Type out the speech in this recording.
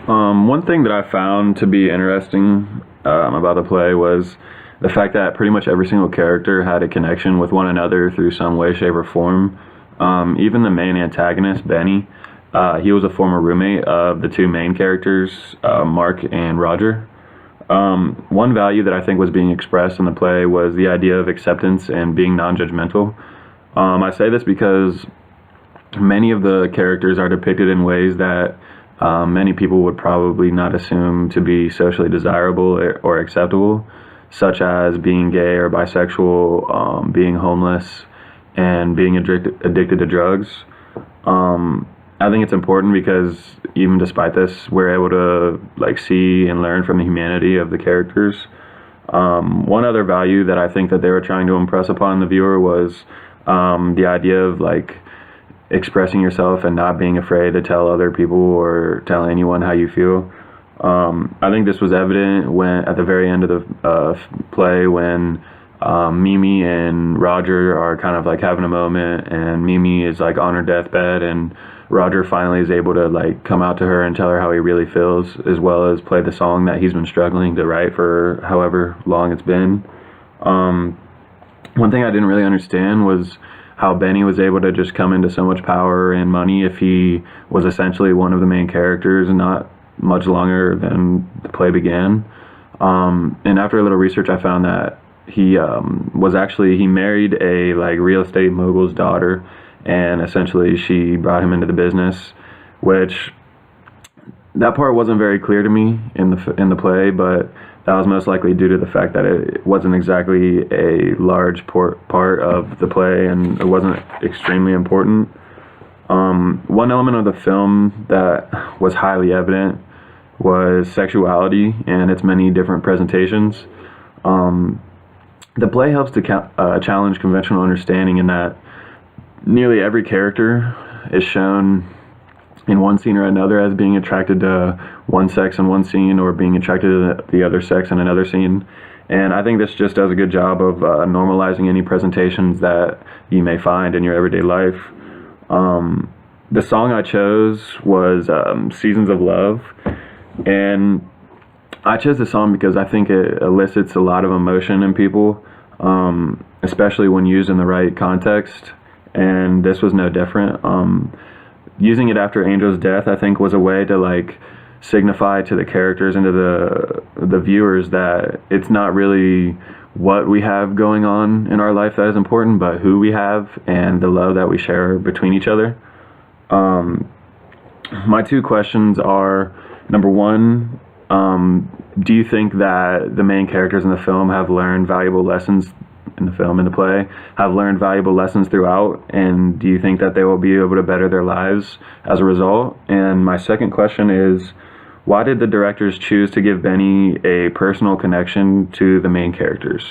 One thing that I found to be interesting about the play was the fact that pretty much every single character had a connection with one another through some way, shape, or form. Even the main antagonist, Benny, he was a former roommate of the two main characters, Mark and Roger. One value that I think was being expressed in the play was the idea of acceptance and being non-judgmental. I say this because many of the characters are depicted in ways that many people would probably not assume to be socially desirable or acceptable, such as being gay or bisexual, being homeless, and being addicted to drugs. I think it's important because even despite this, we're able to see and learn from the humanity of the characters. One other value that I think that they were trying to impress upon the viewer was the idea of expressing yourself and not being afraid to tell other people or tell anyone how you feel. I think this was evident when at the very end of the play when Mimi and Roger are kind of having a moment, and Mimi is on her deathbed, and Roger finally is able to come out to her and tell her how he really feels, as well as play the song that he's been struggling to write for however long it's been. One thing I didn't really understand was how Benny was able to just come into so much power and money if he was essentially one of the main characters and not much longer than the play began. And after a little research, I found that he married a real estate mogul's daughter, and essentially she brought him into the business, which that part wasn't very clear to me in the play, but that was most likely due to the fact that it wasn't exactly a large part of the play, and it wasn't extremely important. One element of the film that was highly evident was sexuality and its many different presentations. The play helps to challenge conventional understanding in that nearly every character is shown in one scene or another as being attracted to one sex in one scene or being attracted to the other sex in another scene. And I think this just does a good job of normalizing any presentations that you may find in your everyday life. The song I chose was Seasons of Love, and I chose the song because I think it elicits a lot of emotion in people, especially when used in the right context, and this was no different. Using it after Angel's death, I think, was a way to signify to the characters and to the viewers that it's not really what we have going on in our life that is important, but who we have and the love that we share between each other. My two questions are, number one, do you think that the main characters in the film have learned valuable lessons in the play, have learned valuable lessons throughout, and do you think that they will be able to better their lives as a result? And my second question is, why did the directors choose to give Benny a personal connection to the main characters?